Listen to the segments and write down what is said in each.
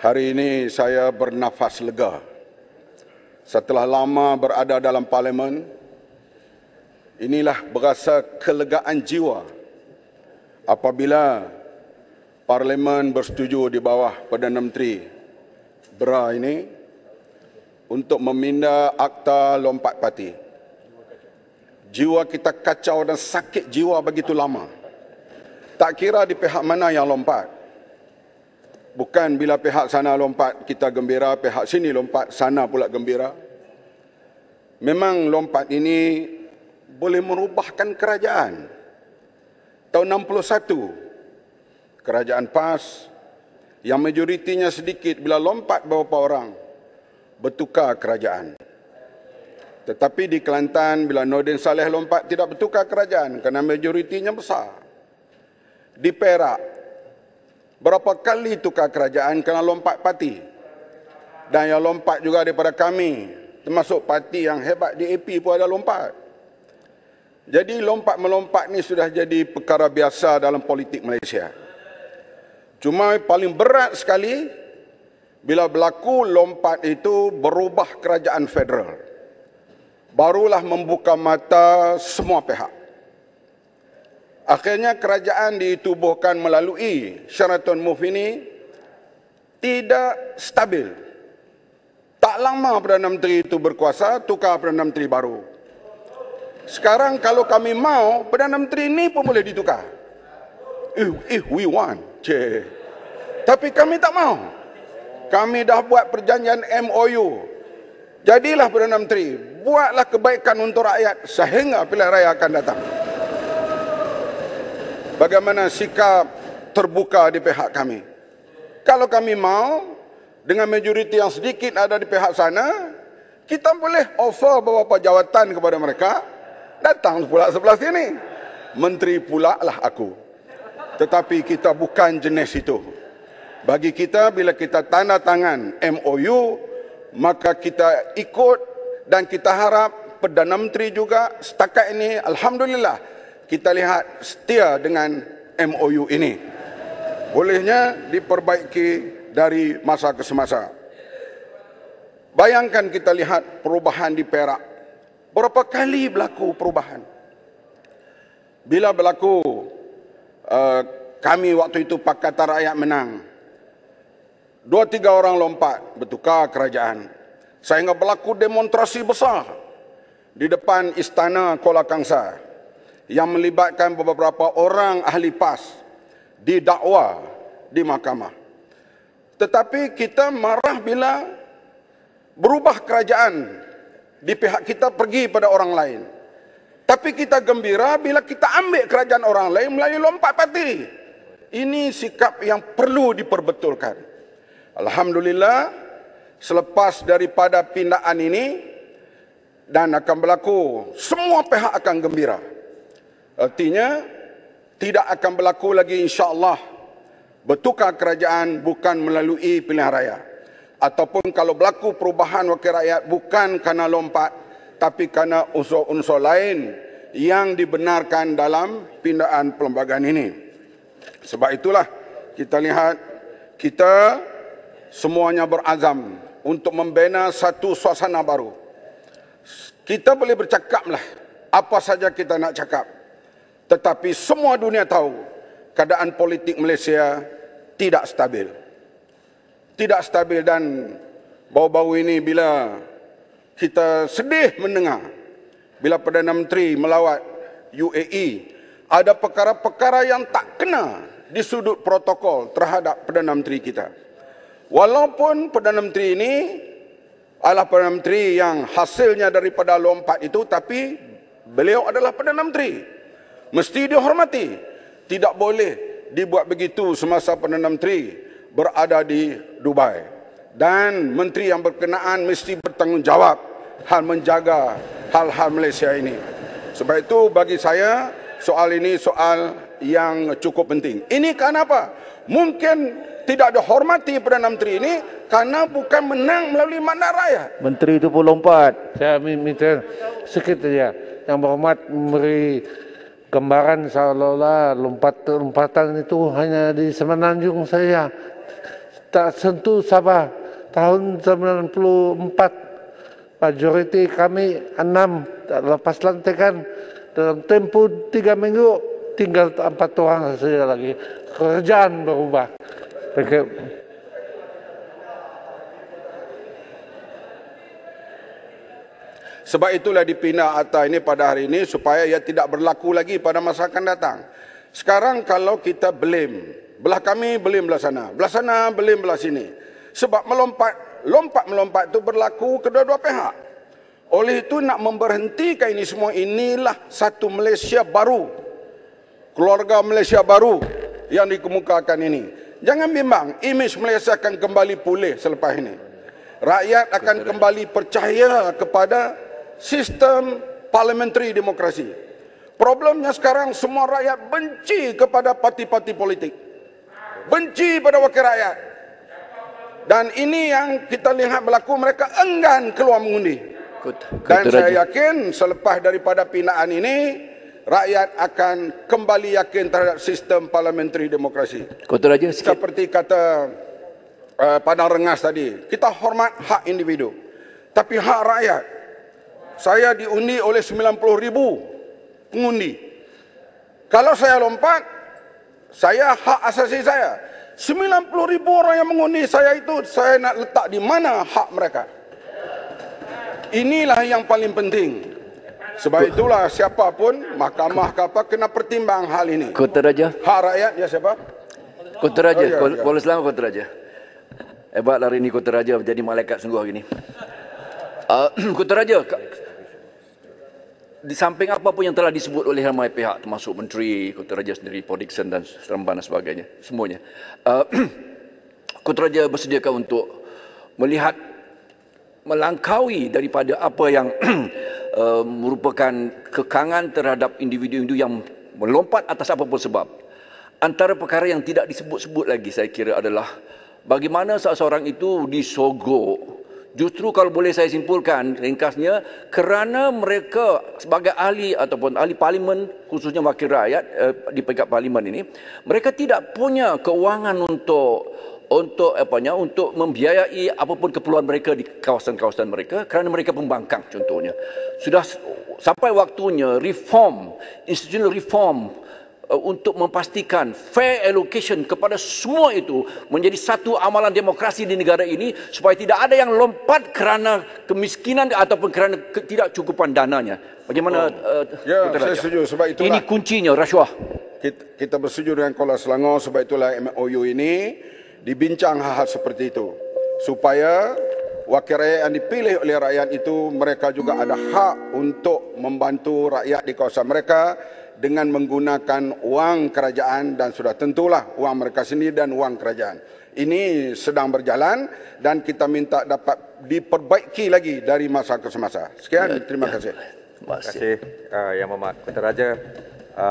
Hari ini saya bernafas lega. Setelah lama berada dalam parlimen, inilah berasa kelegaan jiwa apabila parlimen bersetuju di bawah Perdana Menteri BRA ini untuk meminda Akta Lompat Parti. Jiwa kita kacau dan sakit jiwa begitu lama. Tak kira di pihak mana yang lompat. Bukan bila pihak sana lompat kita gembira, pihak sini lompat sana pula gembira. Memang lompat ini boleh merubahkan kerajaan. Tahun 61, kerajaan PAS yang majoritinya sedikit bila lompat beberapa orang bertukar kerajaan. Tetapi di Kelantan bila Nordin Saleh lompat tidak bertukar kerajaan kerana majoritinya besar. Di Perak berapa kali tukar kerajaan kerana lompat parti. Dan yang lompat juga daripada kami, termasuk parti yang hebat di AP pun ada lompat. Jadi lompat-melompat ni sudah jadi perkara biasa dalam politik Malaysia. Cuma paling berat sekali bila berlaku lompat itu berubah kerajaan federal. Barulah membuka mata semua pihak. Akhirnya kerajaan ditubuhkan melalui Sheraton Move ini tidak stabil. Tak lama Perdana Menteri itu berkuasa, tukar Perdana Menteri baru. Sekarang kalau kami mau, Perdana Menteri ini pun boleh ditukar. If we want. Tapi kami tak mau. Kami dah buat perjanjian MOU. Jadilah Perdana Menteri, buatlah kebaikan untuk rakyat sehingga pilihan raya akan datang. Bagaimana sikap terbuka di pihak kami? Kalau kami mau, dengan majoriti yang sedikit ada di pihak sana, kita boleh offer beberapa jawatan kepada mereka, datang pula sebelah sini. Menteri pula lah aku. Tetapi kita bukan jenis itu. Bagi kita, bila kita tanda tangan MOU, maka kita ikut dan kita harap Perdana Menteri juga setakat ini, Alhamdulillah, kita lihat setia dengan MOU ini. Bolehnya diperbaiki dari masa ke semasa. Bayangkan kita lihat perubahan di Perak. Berapa kali berlaku perubahan? Bila berlaku, kami waktu itu Pakatan Rakyat menang. 2-3 orang lompat, bertukar kerajaan. Sehingga berlaku demonstrasi besar di depan Istana Kuala Kangsar yang melibatkan beberapa orang ahli PAS didakwa di mahkamah. Tetapi kita marah bila berubah kerajaan di pihak kita pergi pada orang lain. Tapi kita gembira bila kita ambil kerajaan orang lain melalui lompat parti. Ini sikap yang perlu diperbetulkan. Alhamdulillah, selepas daripada pindaan ini dan akan berlaku, semua pihak akan gembira. Artinya, tidak akan berlaku lagi insya-Allah bertukar kerajaan bukan melalui pilihan raya. Ataupun kalau berlaku perubahan wakil rakyat bukan kerana lompat, tapi kerana unsur-unsur lain yang dibenarkan dalam pindaan perlembagaan ini. Sebab itulah kita lihat, kita semuanya berazam untuk membina satu suasana baru. Kita boleh bercakaplah apa saja kita nak cakap. Tetapi semua dunia tahu keadaan politik Malaysia tidak stabil. Tidak stabil dan baru-baru ini bila kita sedih mendengar bila Perdana Menteri melawat UAE, ada perkara-perkara yang tak kena di sudut protokol terhadap Perdana Menteri kita. Walaupun Perdana Menteri ini adalah Perdana Menteri yang hasilnya daripada lompat itu, tapi beliau adalah Perdana Menteri. Mesti dihormati. Tidak boleh dibuat begitu semasa Perdana Menteri berada di Dubai. Dan menteri yang berkenaan mesti bertanggungjawab hal menjaga hal-hal Malaysia ini. Sebab itu bagi saya soal ini soal yang cukup penting. Ini kenapa? Mungkin tidak dihormati Perdana Menteri ini karena bukan menang melalui mandat rakyat. Menteri itu pun lompat. Saya minta sikit saja. Yang berhormat memberi gambaran seolah-olah lompatan itu hanya di Semenanjung saja. tak sentuh Sabah. Tahun 94, majoriti kami 6 lepas lantikan. Dalam tempoh 3 minggu, tinggal 4 orang saja lagi. Kerjaan berubah. Sebab itulah dipindah Atta ini pada hari ini supaya ia tidak berlaku lagi pada masa akan datang. Sekarang kalau kita blame, belah kami blame belah sana blame belah sini. Sebab melompat itu berlaku kedua-dua pihak. Oleh itu nak memberhentikan ini semua, inilah satu Malaysia baru. Keluarga Malaysia baru yang dikemukakan ini. Jangan bimbang, imej Malaysia akan kembali pulih selepas ini. Rakyat akan kembali percaya kepada sistem parliamentary demokrasi. Problemnya sekarang semua rakyat benci kepada parti-parti politik. Benci pada wakil rakyat. Dan ini yang kita lihat berlaku, mereka enggan keluar mengundi. Dan saya yakin selepas daripada pindahan ini, rakyat akan kembali yakin terhadap sistem parliamentary demokrasi. Seperti kata Padang Rengas tadi, kita hormat hak individu. Tapi hak rakyat, saya diundi oleh 90,000 pengundi. Kalau saya lompat, saya hak asasi saya. 90,000 orang yang mengundi saya itu, saya nak letak di mana hak mereka. Inilah yang paling penting. Sebab itulah siapapun, mahkamah ke apa, kena pertimbang hal ini. Kota Raja. Hak rakyat, ya siapa? Kota Raja, Kuala Selangor Kota Raja. Hebat hari ini Kota Raja menjadi malaikat sungguh hari ini. Kota Raja, di samping apa pun yang telah disebut oleh ramai pihak, termasuk Menteri Kota Raja sendiri, Paul Dickson dan Seremban dan sebagainya, semuanya, Kota Raja bersediakah untuk melihat, melangkaui daripada apa yang merupakan kekangan terhadap individu-individu yang melompat atas apapun sebab. Antara perkara yang tidak disebut-sebut lagi saya kira adalah bagaimana seseorang itu disogok. Justru kalau boleh saya simpulkan ringkasnya, kerana mereka sebagai ahli ataupun ahli parlimen, khususnya wakil rakyat di peringkat parlimen ini, mereka tidak punya keuangan untuk membiayai apapun keperluan mereka di kawasan-kawasan mereka kerana mereka pembangkang contohnya. Sudah sampai waktunya reform, institutional reform untuk memastikan fair allocation kepada semua itu menjadi satu amalan demokrasi di negara ini supaya tidak ada yang lompat kerana kemiskinan ataupun kerana ketidakcukupan dananya. Bagaimana? Saya setuju. Sebab itulah ini kuncinya, rasuah. Kita bersetuju dengan Kuala Selangor. Sebab itulah MOU ini dibincang hal-hal seperti itu. Supaya wakil rakyat yang dipilih oleh rakyat itu, mereka juga ada hak untuk membantu rakyat di kawasan mereka dengan menggunakan wang kerajaan dan sudah tentulah wang mereka sendiri dan wang kerajaan. Ini sedang berjalan dan kita minta dapat diperbaiki lagi dari masa ke semasa. Sekian, terima kasih. Terima kasih Yang Berhormat Kota Raja.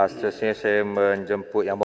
Seterusnya saya menjemput Yang